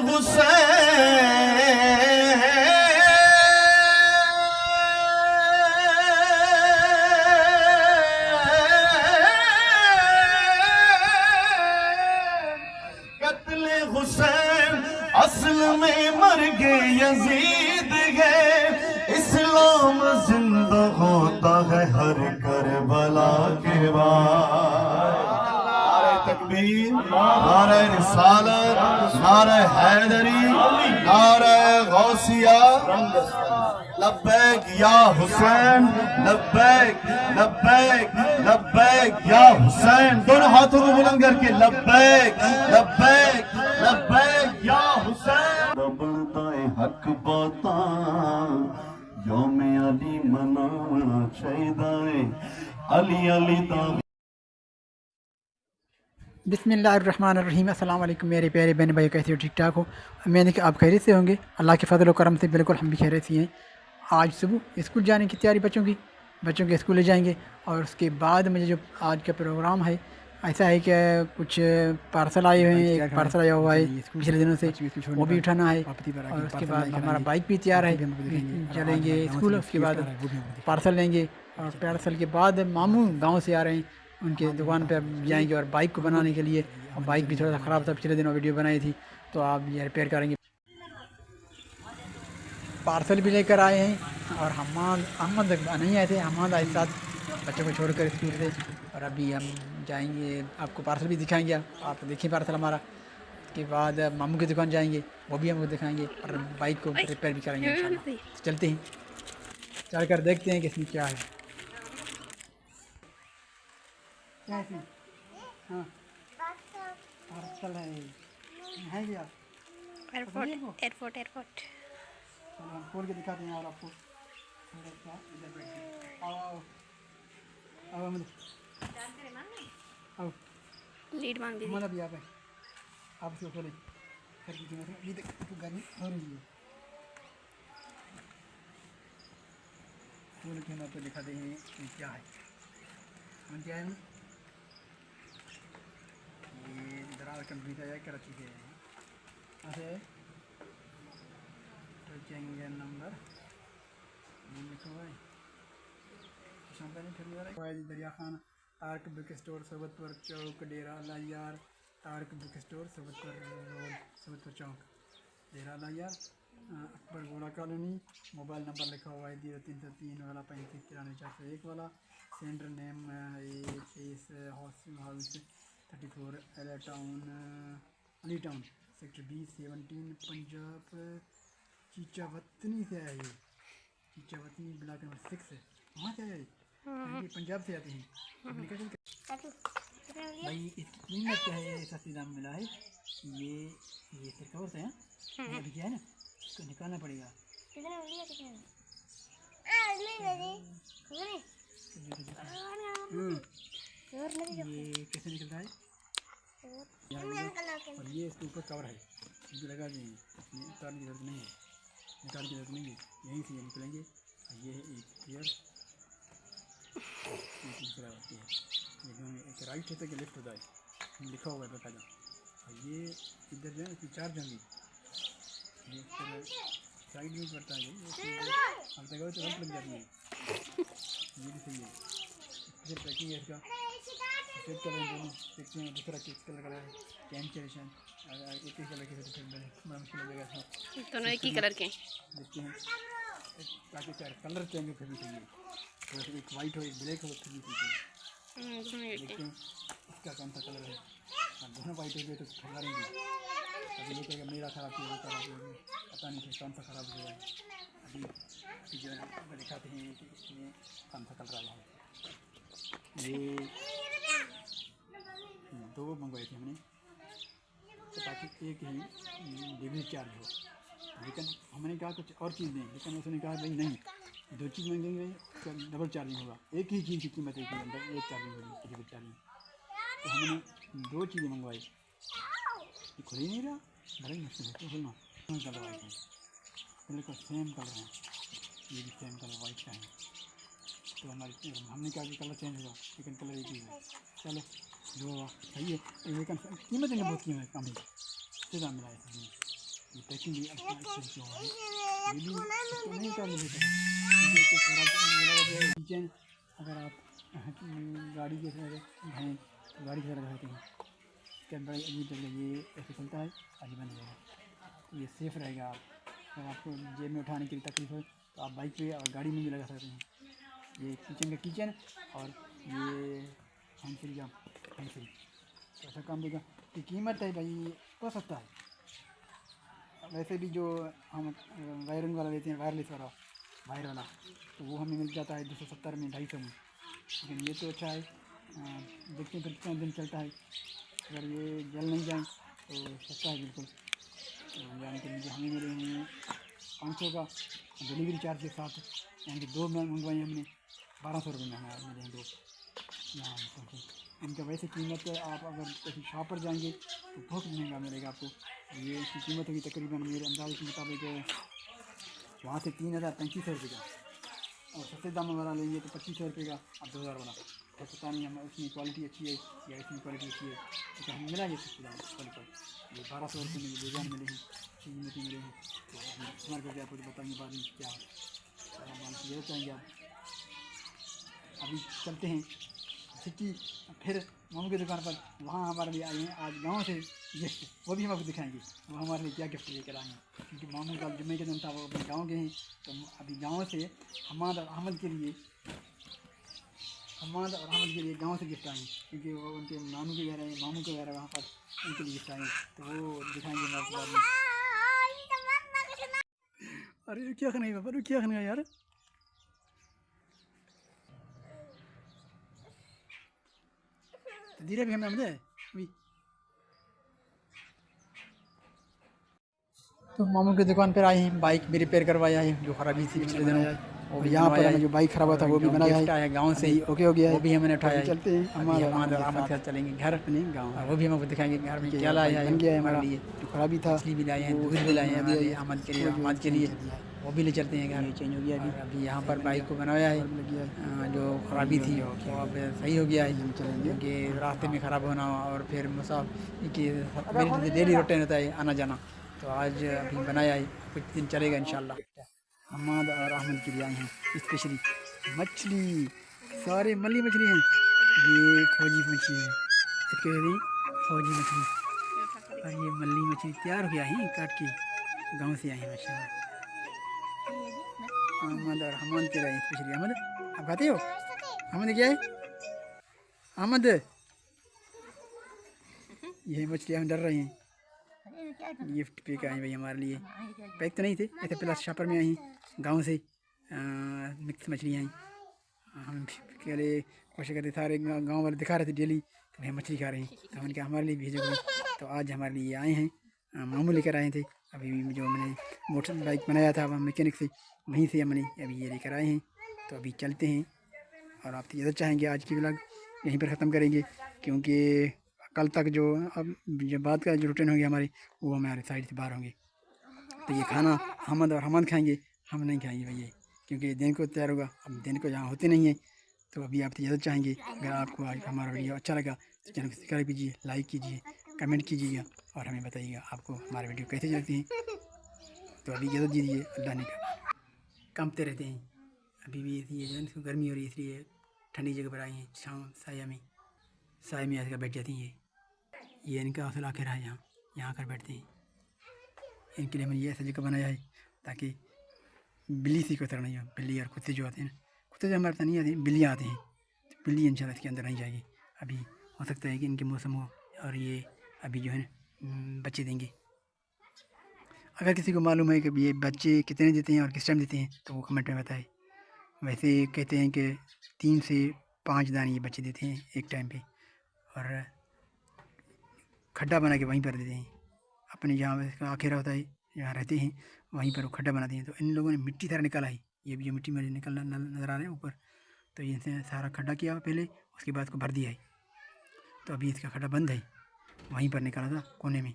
हुसैन असल में मर गए यजीद गए। इस्लाम जिंदा होता है हर करबला के बाद। नारे तकबीर, नारे रिसालत, नारे हैदरी, नारे गौसिया। लब्बैक या हुसैन, लब्बैक लब्बैक लब्बैक या हुसैन। दोनों हाथों को बुलंद करके लब्बैक लब्बैक लब्बैक या हुसैन। बनता है हक बाता यौमे अली मनाना चाहिए। अली अली दा। बिस्मिल्लाहिर्रहमानिर्रहीम। अस्सलाम वालेकुम मेरे प्यारे बहन भाई, कैसे हो? ठीक ठाक हो? मैंने कि आप खैरियत से होंगे। अल्लाह के फजल व करम से बिल्कुल हम भी खैरियत से हैं। आज सुबह स्कूल जाने की तैयारी बच्चों के स्कूल ले जाएंगे। और उसके बाद मुझे जो आज का प्रोग्राम है ऐसा है कि कुछ पार्सल आए हुए हैं। एक पार्सल आया हुआ है पिछले दिनों से, वो भी उठाना है। और उसके बाद हमारा बाइक भी तैयार है, चलेंगे स्कूल। उसके बाद पार्सल लेंगे और पार्सल के बाद मामू गाँव से आ रहे हैं, उनके दुकान पर जाएंगे और बाइक को बनाने के लिए। और बाइक भी थोड़ा सा ख़राब था, पिछले दिनों वीडियो बनाई थी, तो आप ये रिपेयर करेंगे। पार्सल भी लेकर आए हैं और अहमद नहीं आए थे। अहमद आए साथ बच्चों को छोड़कर स्कूल से। और अभी हम जाएंगे, आपको पार्सल भी दिखाएंगे। आप देखिए पार्सल हमारा। उसके बाद मामू की दुकान जाएंगे, वो भी हमको दिखाएंगे और बाइक को रिपेयर भी करेंगे इंशाल्लाह। तो चलते हैं, चल कर देखते हैं कि इसमें क्या है। क्या है? हाँ, पार्सल है क्या? Airport airport airport. चलो हम खोल के दिखाते हैं और आपको। इधर बैठिए। आओ आओ आओ आओ। लीड मांग दी। हमारा भी आप है, आप उसको खोलें। सर की कीमत अभी तक तो गर्मी हो रही है। खोल के हम आपको दिखाते हैं कि क्या है। हम क्या है, ये दरार कंपनी का है, कराची से है। ऐसे इंजन नंबर लिखा हुआ है। दरिया खान तारक बुक स्टोर सबतपुर चौक डेरा लायार। तारक बुक स्टोर सबतपुर रोड सबतपुर चौक डेरा लायार। अकबर गोला कॉलोनी। मोबाइल नंबर लिखा हुआ है 0303 वाला 3593 वाला। Centre name face house 34 Ali town sector B17 Punjab Chichawatni से है। ये चीचावतनी ब्लॉक नंबर 6 है, वहाँ से आया। ये पंजाब से आते हैं। भाई इसकी कीमत क्या है? सस्ती दाम मिला है ये सरकार से है। अभी क्या है ना, इसको निकालना पड़ेगा। ये कैसे निकलता है? और ये इसके ऊपर कवर है, इनको लगा देंगे। उतारने की जरूरत नहीं है, निकालने की जरूरत नहीं है, यहीं से ये निकलेंगे। ये एक गियर, एक दूसरा होती है। ये दोनों, एक राइट होता है कि लेफ्ट होता है, लिखा हुआ है बकायदा। और ये इधर जो है इसकी चार्ज होंगी, ये साइड में पड़ता है। अब तक तो लग जाती है। ये भी सही है। फिर पैकिंग है इसका सेट कर रहे हैं। दोनों देखते हैं, दूसरा किस कलर का है कैंसलेशन। एक ही कलर के फिर बड़ा मुश्किल हो जाएगा। दोनों एक ही कलर के देखते हैं ताकि चार कलर चेंज फिर भी चाहिए। तो एक वाइट हो एक ब्लैक हो फिर भी चाहिए। देखते हैं इसका कौन सा कलर है। और दोनों वाइट हो गए तो खराबेंगे। अभी ये कहेगा मेरा ख़राब किया, वो ख़राब हो गया, पता नहीं फिर कौन सा ख़राब हुआ है। अभी जो है आपको दिखाते हैं कि इसमें कौन सा कलर आया है। ये 2 मंगवाए थे हमने, तो ताकि एक ही डिलीवरी चार्ज हो। लेकिन हमने कहा कुछ और चीज़ दें, लेकिन उसने कहा भाई नहीं, 2 चीज़ मांगेंगे उसका डबल चार्जिंग होगा। एक ही चीज़ की कीमत एक ही अंदर एक चार्जिंग होगी, डिलीवरी चार्जिंग। तो हमने 2 चीज़ें मंगवाई। ये खुल ही नहीं रहा, बड़ा ही मुश्किल है तो खुलना। कलर वाइट है, बिल्कुल सेम कलर है, ये भी सेम कलर वाइट का है। तो हमने कहा कि कलर चेंज होगा, लेकिन कलर एक ही है। चलो जो सही है, लेकिन कीमत इन्हें बहुत कीमत कम है, इससे दाम मिला है। ये पैकिंग भी अच्छा अच्छी हो रही है। ये भी इसको नहीं उतारने देता है क्योंकि इसको खराब लगा दिया है। किचन अगर आप गाड़ी के साथ हैं तो गाड़ी के साथ लगाते हैं इसके अंदर अजीब तरह ये ऐसे चलता है आज बंद हो जाएगा। तो ये सेफ़ रहेगा। अगर आपको जेब में उठाने की तकलीफ हो तो आप बाइक पे और गाड़ी में भी लगा सकते हैं। ये किचन का किचन और ये हैंडफ्री का हैंडफ्री तो ऐसा काम देगा कि कीमत है भाई बहुत सस्ता है। वैसे भी जो हम वायरिंग वाला लेते हैं वायरलेस वाला वायर वाला तो वो हमें मिल जाता है 270 में 250 में। लेकिन ये तो अच्छा है देखते हैं फिर कितना दिन चलता है। अगर ये जल नहीं जाए तो सस्ता है बिल्कुल। तो यानी कि मुझे हमें मिले हैं 500 का डिलीवरी चार्ज के साथ यानी कि 2 मंगवाई हमने 1200 रुपये में हमारे मिले हैं 2 यहाँ पहुँचे। इनका वैसे कीमत आप अगर किसी शॉप पर जाएंगे तो बहुत महंगा मिलेगा आपको। ये इसकी कीमत होगी तकरीबन मेरे अंदाज़े के मुताबिक वहाँ से 3035 रुपये का और सस्ते दाम वाला लेंगे तो 2500 रुपये का और 2000 वाला। तो पता नहीं हम इसमें क्वालिटी अच्छी है या इसमें क्वालिटी अच्छी है तो हम मिला ये सस्ते दाम क्वालिटी पर। ये 1200 रुपये में डिज़ाइन मिले हैं अच्छी कीमती मिले हैं। तो अभी इस्तेमाल करके आपको बताएंगे बाद में क्या है चाहेंगे आप। अभी चलते हैं सिटी फिर मामू की दुकान पर वहाँ हमारे लिए आए हैं आज गांव से गिफ्ट वो भी हम आपको दिखाएंगे वो हमारे लिए क्या गिफ्ट लेकर आए हैं क्योंकि मामू का जुम्मे के दिन था वो अपने गाँव गए हैं। तो अभी गांव से हमाद और अहमद के लिए गांव से गिफ्ट आए हैं क्योंकि वो उनके नानू के घर है मामू के घर है वहाँ पर उनके लिए गिफ्ट आए हैं। तो वो दिखाएँगे मैं आपको बाद में। अरे क्या खाना है पापा क्या खाना है यार धीरे भी हमें अभी तो मामू की दुकान पर आए हैं बाइक भी रिपेयर करवाया है जो खराबी थी पिछले दिनों। और यहाँ पर हमें जो बाइक खराब हुआ था वो भी बनाया है गांव से ही ओके हो गया है वो भी हमने उठाया। चलते हैं हमारे आमद के साथ चलेंगे घर अपने गाँव वो भी हम आपको दिखाएंगे घर में क्या लाया है बन गया है हमारे लिए जो खराबी था मछली भी लाए हैं दूध भी लाए हैं हमारे आमद के लिए वो भी ले चलते हैं घर चेंज हो गया अभी यहाँ पर बाइक को बनाया है जो खराबी थी वो अब सही हो गया है क्योंकि रास्ते में ख़राब होना और फिर मुसाफिर की डेली रूटीन होता है आना जाना। तो आज अभी बनाया है कुछ दिन चलेगा इंशाल्लाह। हमाद और अहमद के लिए आए हैं स्पेशली मछली सारे मल्ली मछली हैं। ये फौजी मछली है इसके लिए फौजी मछली और ये मल्ली मछली तैयार हो गया है काट के गांव से आए हैं माशाल्लाह। अहमद और हमान के लिए स्पेशली अहमद आप खाते हो अहमद क्या है अहमद ये मछली हम डर रहे हैं गिफ्ट पैक आए भाई हमारे लिए पैक तो नहीं थे ऐसे प्लस शॉपर में आई गांव से मिक्स मछली आई। हम पहले कोशिश करते सारे गांव वाले दिखा रहे थे डेली तो भाई मछली खा रहे हैं तो हमने कहा हमारे लिए भेजोगे। तो आज हमारे लिए आए हैं मामू लेकर आए थे अभी जो मैंने मोटर बाइक बनाया था वहाँ मैकेनिक से वहीं से हमने अभी ये लेकर आए हैं। तो अभी चलते हैं और आप इजाज़त चाहेंगे आज की व्लॉग यहीं पर ख़त्म करेंगे क्योंकि कल तक जो अब जब बात का जो रूटीन होंगे हमारे वो हमारे साइड से बाहर होंगे। तो ये खाना अहमद और हमाद खाएंगे हम नहीं खाएंगे भैया क्योंकि दिन को तैयार होगा अब दिन को यहाँ होते नहीं हैं। तो अभी आप इजाज़त चाहेंगे अगर आपको आज हमारा वीडियो अच्छा लगा तो चैनल को सब्सक्राइब कीजिए लाइक कीजिए कमेंट कीजिएगा और हमें बताइएगा आपको हमारे वीडियो कैसे चलती हैं। तो अभी इजाज़त दीजिए अल्लाह ने कहा कांपते रहते हैं अभी भी ये जो है गर्मी हो रही है इसलिए ठंडी जगह पर आए हैं छाँव साया में आकर बैठ जाती हैं। ये इनका हौसला आखिर है यहाँ आकर बैठते हैं। इनके लिए मैंने ये ऐसा जगह बनाया है ताकि बिल्ली से कोई तरह नहीं हो। बिल्ली और कुत्ते जो आते हैं कुत्ते जो हमारे पास नहीं आते बिल्लियाँ आते हैं तो बिल्ली इंशाल्लाह इसके अंदर नहीं जाएगी। अभी हो सकता है कि इनके मौसम हो और ये अभी जो है बच्चे देंगे। अगर किसी को मालूम है कि ये बच्चे कितने देते हैं और किस टाइम देते हैं तो वो कमेंट में बताए। वैसे कहते हैं कि 3 से 5 दाने ये बच्चे देते हैं एक टाइम पे और खड्डा बना के वहीं पर देते हैं अपने जहाँ आखिर होता है जहाँ रहते हैं वहीं पर वो खड्डा बनाते हैं। तो इन लोगों ने मिट्टी सारा निकाला है ये भी जो मिट्टी में निकलना नज़र आ रहे हैं ऊपर तो इनसे सारा खड्डा किया पहले उसके बाद को भर दिया है। तो अभी इसका खड्डा बंद है वहीं पर निकाला था कोने में।